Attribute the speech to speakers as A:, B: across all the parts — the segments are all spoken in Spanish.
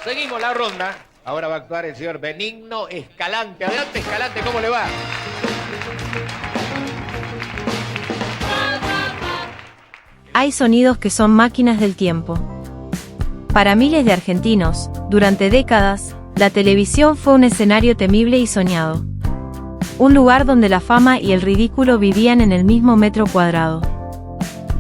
A: Seguimos la ronda. Ahora va a actuar el señor Benigno Escalante. Adelante, Escalante, ¿cómo le va?
B: Hay sonidos que son máquinas del tiempo. Para miles de argentinos, durante décadas, la televisión fue un escenario temible y soñado. Un lugar donde la fama y el ridículo vivían en el mismo metro cuadrado.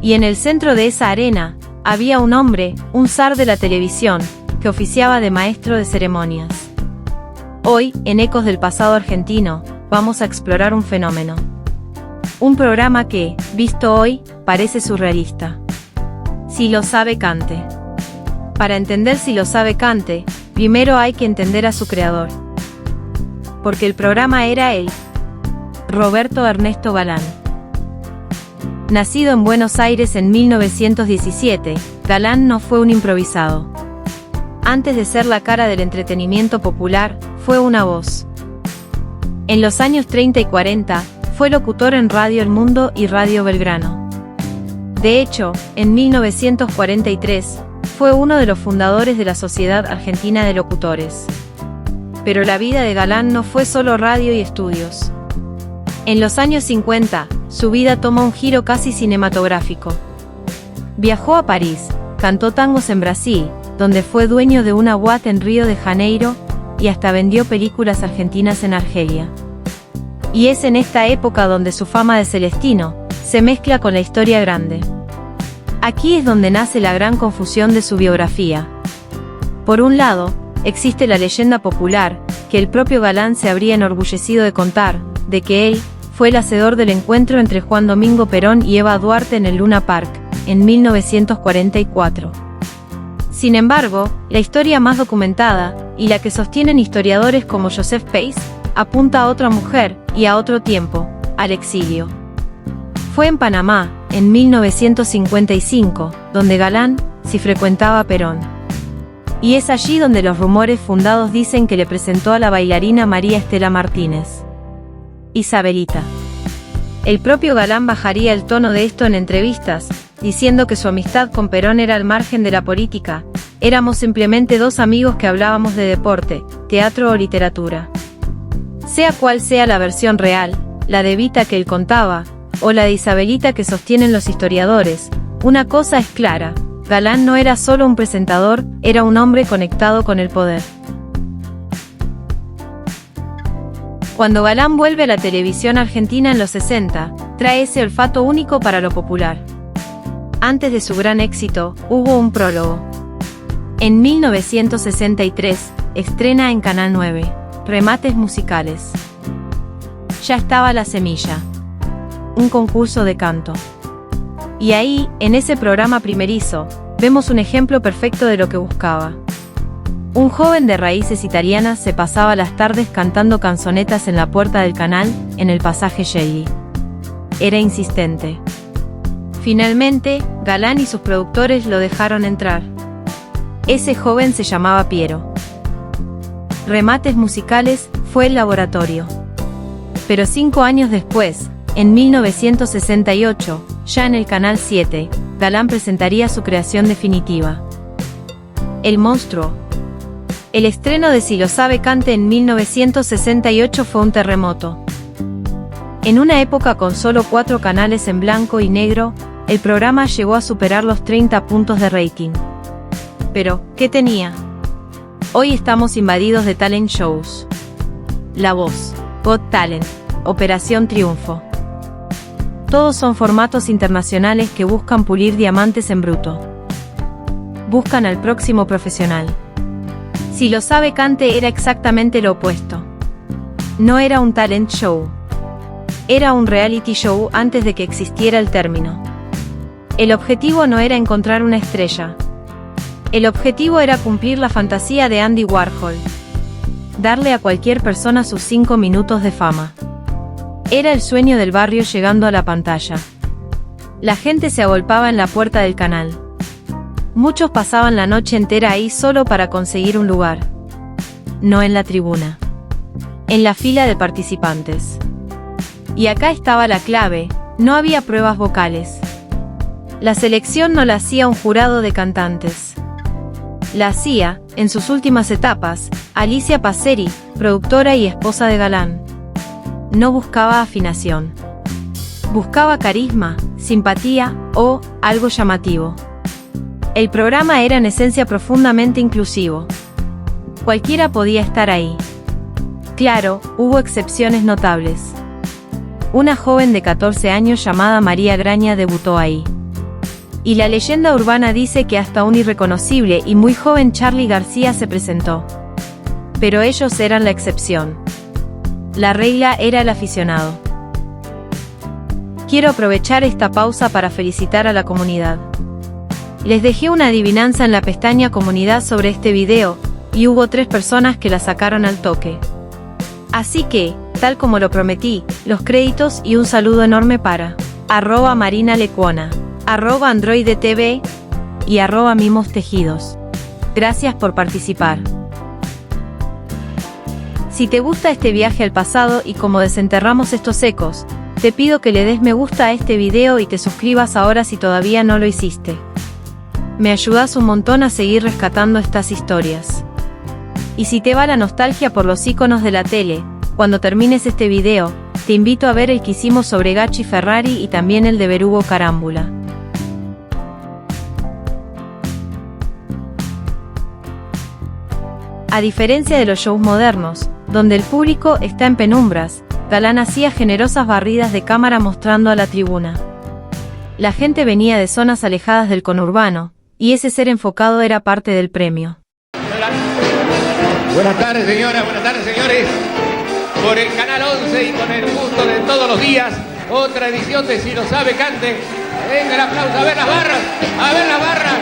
B: Y en el centro de esa arena, había un hombre, un zar de la televisión, que oficiaba de maestro de ceremonias. Hoy, en Ecos del Pasado Argentino, vamos a explorar un fenómeno. Un programa que, visto hoy, parece surrealista. Si lo sabe, cante. Para entender Si lo sabe, cante, primero hay que entender a su creador. Porque el programa era él, Roberto Ernesto Galán. Nacido en Buenos Aires en 1917, Galán no fue un improvisado. Antes de ser la cara del entretenimiento popular, fue una voz. En los años 30 y 40, fue locutor en Radio El Mundo y Radio Belgrano. De hecho, en 1943, fue uno de los fundadores de la Sociedad Argentina de Locutores. Pero la vida de Galán no fue solo radio y estudios. En los años 50, su vida tomó un giro casi cinematográfico. Viajó a París, cantó tangos en Brasil, donde fue dueño de una boate en Río de Janeiro, y hasta vendió películas argentinas en Argelia. Y es en esta época donde su fama de Celestino se mezcla con la historia grande. Aquí es donde nace la gran confusión de su biografía. Por un lado, existe la leyenda popular, que el propio Galán se habría enorgullecido de contar, de que él fue el hacedor del encuentro entre Juan Domingo Perón y Eva Duarte en el Luna Park, en 1944. Sin embargo, la historia más documentada, y la que sostienen historiadores como Joseph Pace, apunta a otra mujer, y a otro tiempo, al exilio. Fue en Panamá, en 1955, donde Galán sí frecuentaba a Perón. Y es allí donde los rumores fundados dicen que le presentó a la bailarina María Estela Martínez. Isabelita. El propio Galán bajaría el tono de esto en entrevistas, diciendo que su amistad con Perón era al margen de la política, éramos simplemente dos amigos que hablábamos de deporte, teatro o literatura. Sea cual sea la versión real, la de Vita que él contaba, o la de Isabelita que sostienen los historiadores, una cosa es clara, Galán no era solo un presentador, era un hombre conectado con el poder. Cuando Galán vuelve a la televisión argentina en los 60, trae ese olfato único para lo popular. Antes de su gran éxito, hubo un prólogo. En 1963, estrena en Canal 9, Remates Musicales. Ya estaba La Semilla, un concurso de canto. Y ahí, en ese programa primerizo, vemos un ejemplo perfecto de lo que buscaba. Un joven de raíces italianas se pasaba las tardes cantando canzonetas en la puerta del canal, en el pasaje Shelley. Era insistente. Finalmente, Galán y sus productores lo dejaron entrar. Ese joven se llamaba Piero. Remates Musicales fue el laboratorio. Pero 5 años después, en 1968, ya en el Canal 7, Galán presentaría su creación definitiva. El monstruo. El estreno de Si lo sabe, cante en 1968 fue un terremoto. En una época con solo 4 canales en blanco y negro, el programa llegó a superar los 30 puntos de rating. Pero, ¿qué tenía? Hoy estamos invadidos de talent shows. La Voz, Got Talent, Operación Triunfo. Todos son formatos internacionales que buscan pulir diamantes en bruto. Buscan al próximo profesional. Si lo sabe, cante era exactamente lo opuesto. No era un talent show. Era un reality show antes de que existiera el término. El objetivo no era encontrar una estrella. El objetivo era cumplir la fantasía de Andy Warhol. Darle a cualquier persona sus 5 minutos de fama. Era el sueño del barrio llegando a la pantalla. La gente se agolpaba en la puerta del canal. Muchos pasaban la noche entera ahí solo para conseguir un lugar. No en la tribuna. En la fila de participantes. Y acá estaba la clave, no había pruebas vocales. La selección no la hacía un jurado de cantantes. La hacía, en sus últimas etapas, Alicia Passeri, productora y esposa de Galán. No buscaba afinación. Buscaba carisma, simpatía o algo llamativo. El programa era en esencia profundamente inclusivo. Cualquiera podía estar ahí. Claro, hubo excepciones notables. Una joven de 14 años llamada María Graña debutó ahí. Y la leyenda urbana dice que hasta un irreconocible y muy joven Charly García se presentó. Pero ellos eran la excepción. La regla era el aficionado. Quiero aprovechar esta pausa para felicitar a la comunidad. Les dejé una adivinanza en la pestaña Comunidad sobre este video, y hubo 3 personas que la sacaron al toque. Así que, tal como lo prometí, los créditos y un saludo enorme para @MarinaLecuona, @AndroidTV y @MimosTejidos. Gracias por participar. Si te gusta este viaje al pasado y cómo desenterramos estos ecos, te pido que le des me gusta a este video y te suscribas ahora si todavía no lo hiciste. Me ayudas un montón a seguir rescatando estas historias. Y si te va la nostalgia por los íconos de la tele, cuando termines este video, te invito a ver el que hicimos sobre Gachi Ferrari y también el de Berugo Carámbula. A diferencia de los shows modernos, donde el público está en penumbras, Galán hacía generosas barridas de cámara mostrando a la tribuna. La gente venía de zonas alejadas del conurbano, y ese ser enfocado era parte del premio.
A: Buenas tardes, señoras, buenas tardes, señores. Por el Canal 11 y con el gusto de todos los días, otra edición de Si lo sabe, cante. Venga el aplauso, a ver las barras, a ver las barras.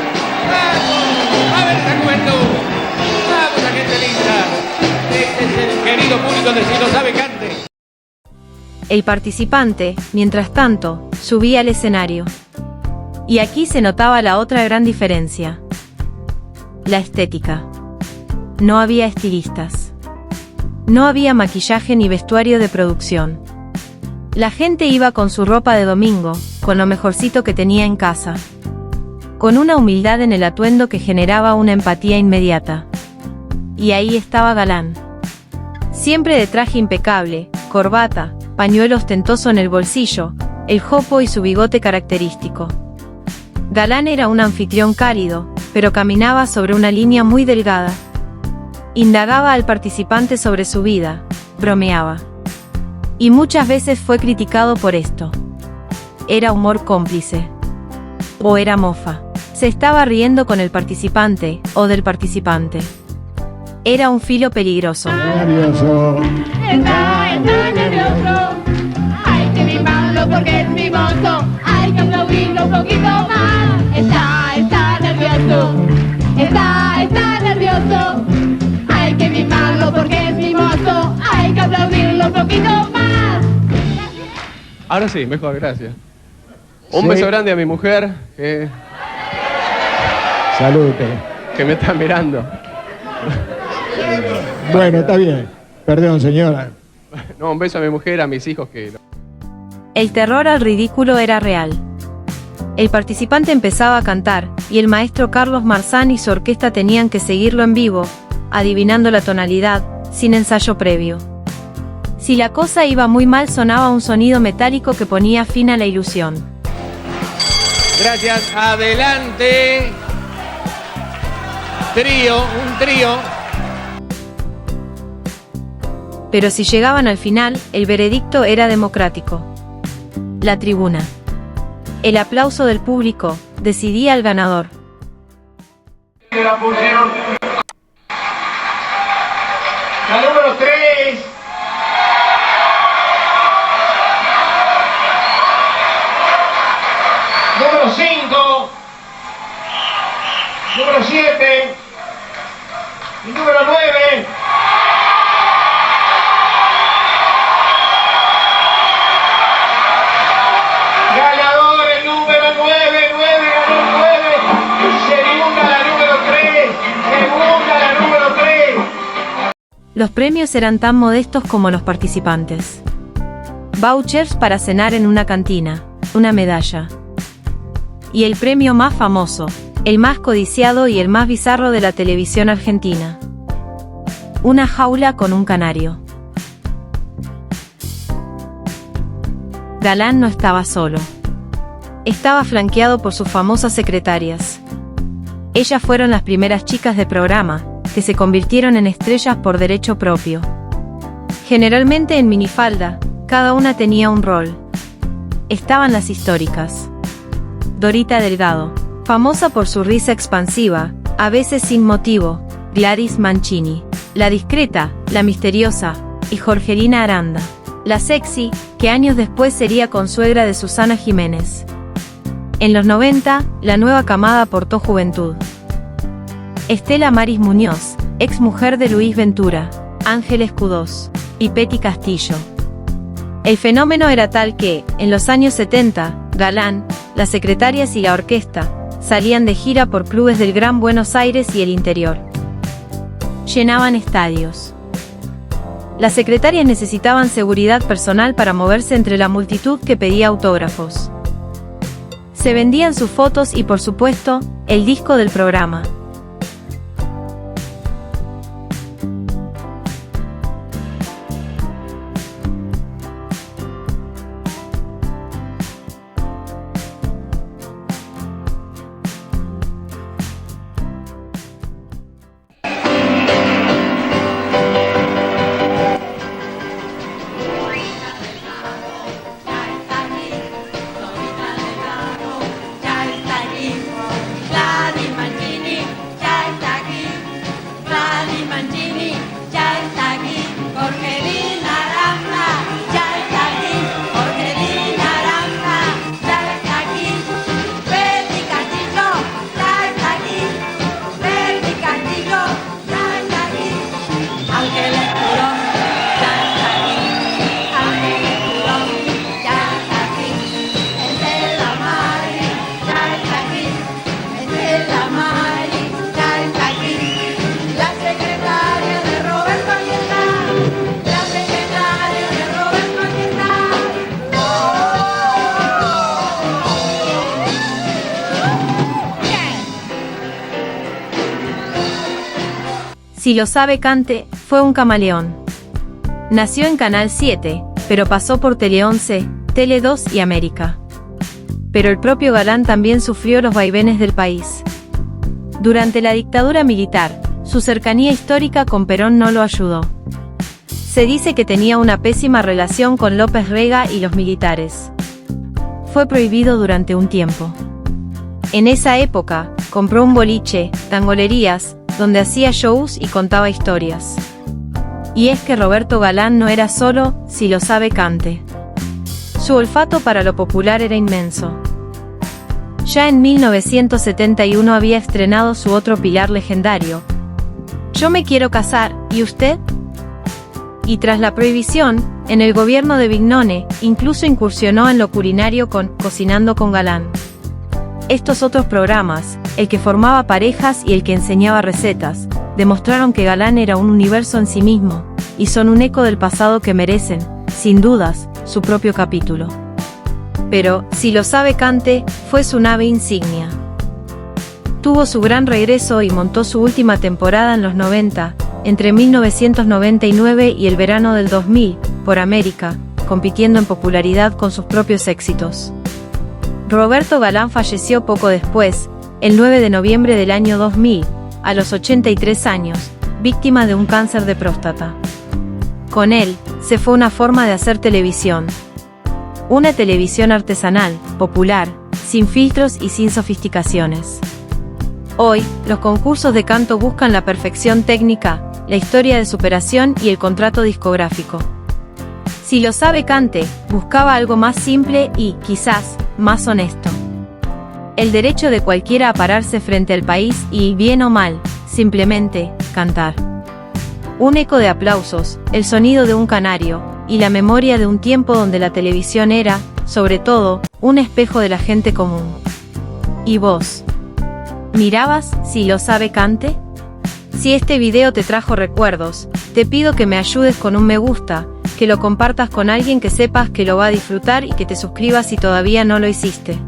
A: ¡Vamos! A ver esa juventud. ¡Vamos, la gente linda! Este es el querido público de Si lo sabe, cante.
B: El participante, mientras tanto, subía al escenario. Y aquí se notaba la otra gran diferencia. La estética. No había estilistas. No había maquillaje ni vestuario de producción. La gente iba con su ropa de domingo, con lo mejorcito que tenía en casa. Con una humildad en el atuendo que generaba una empatía inmediata. Y ahí estaba Galán. Siempre de traje impecable, corbata, pañuelo ostentoso en el bolsillo, el jopo y su bigote característico. Galán era un anfitrión cálido, pero caminaba sobre una línea muy delgada. Indagaba al participante sobre su vida, bromeaba. Y muchas veces fue criticado por esto. Era humor cómplice. O era mofa. Se estaba riendo con el participante, o del participante. Era un filo peligroso.
C: Nervioso. Está nervioso. Hay que mimarlo porque es mimoso. Hay que aplaudirlo un poquito más. Está nervioso. Está nervioso. Hay que mimarlo porque es mimoso. Hay que aplaudirlo un poquito más.
D: Ahora sí, mejor, gracias. Un beso grande a mi mujer
E: Salute.
D: que me está mirando.
E: Bueno, está bien. Perdón, señora.
D: No, un beso a mi mujer, a mis hijos que...
B: El terror al ridículo era real. El participante empezaba a cantar, y el maestro Carlos Marzán y su orquesta tenían que seguirlo en vivo, adivinando la tonalidad, sin ensayo previo. Si la cosa iba muy mal sonaba un sonido metálico que ponía fin a la ilusión.
A: Gracias, adelante. Un trío.
B: Pero si llegaban al final, el veredicto era democrático. La tribuna. El aplauso del público decidía al ganador.
F: La función. La número 3. Número 5. Número 7. Y número 9. Ganador el número 9 ganó el 9. Segunda la número 3. Segunda la número 3.
B: Los premios eran tan modestos como los participantes. Vouchers para cenar en una cantina, una medalla. Y el premio más famoso, El más codiciado y el más bizarro de la televisión argentina. Una jaula con un canario. Galán no estaba solo. Estaba flanqueado por sus famosas secretarias. Ellas fueron las primeras chicas de programa, que se convirtieron en estrellas por derecho propio. Generalmente en minifalda, cada una tenía un rol. Estaban las históricas. Dorita Delgado, famosa por su risa expansiva, a veces sin motivo, Gladys Mancini. La discreta, la misteriosa, y Jorgelina Aranda. La sexy, que años después sería consuegra de Susana Jiménez. En los 90, la nueva camada aportó juventud. Estela Maris Muñoz, ex mujer de Luis Ventura, Ángeles Cudós, y Petty Castillo. El fenómeno era tal que, en los años 70, Galán, las secretarias y la orquesta, salían de gira por clubes del Gran Buenos Aires y el interior. Llenaban estadios. Las secretarias necesitaban seguridad personal para moverse entre la multitud que pedía autógrafos. Se vendían sus fotos y, por supuesto, el disco del programa. Si lo sabe Cante, fue un camaleón. Nació en Canal 7, pero pasó por Tele 11, Tele 2 y América. Pero el propio Galán también sufrió los vaivenes del país. Durante la dictadura militar, su cercanía histórica con Perón no lo ayudó. Se dice que tenía una pésima relación con López Rega y los militares. Fue prohibido durante un tiempo. En esa época, compró un boliche, Tangolerías, donde hacía shows y contaba historias. Y es que Roberto Galán no era solo, si lo sabe Cante. Su olfato para lo popular era inmenso. Ya en 1971 había estrenado su otro pilar legendario, Yo me quiero casar, ¿y usted? Y tras la prohibición, en el gobierno de Vignone, incluso incursionó en lo culinario con Cocinando con Galán. Estos otros programas, el que formaba parejas y el que enseñaba recetas, demostraron que Galán era un universo en sí mismo, y son un eco del pasado que merecen, sin dudas, su propio capítulo. Pero, si lo sabe Cante, fue su nave insignia. Tuvo su gran regreso y montó su última temporada en los 90, entre 1999 y el verano del 2000, por América, compitiendo en popularidad con sus propios éxitos. Roberto Galán falleció poco después, el 9 de noviembre del año 2000, a los 83 años, víctima de un cáncer de próstata. Con él, se fue una forma de hacer televisión. Una televisión artesanal, popular, sin filtros y sin sofisticaciones. Hoy, los concursos de canto buscan la perfección técnica, la historia de superación y el contrato discográfico. Si lo sabe Cante, buscaba algo más simple y, quizás, más honesto. El derecho de cualquiera a pararse frente al país y, bien o mal, simplemente, cantar. Un eco de aplausos, el sonido de un canario, y la memoria de un tiempo donde la televisión era, sobre todo, un espejo de la gente común. ¿Y vos? ¿Mirabas Si lo sabe Cante? Si este video te trajo recuerdos, te pido que me ayudes con un me gusta, que lo compartas con alguien que sepas que lo va a disfrutar y que te suscribas si todavía no lo hiciste.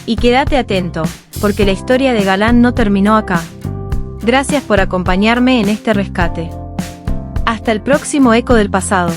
B: Y quédate atento, porque la historia de Galán no terminó acá. Gracias por acompañarme en este rescate. Hasta el próximo Eco del Pasado.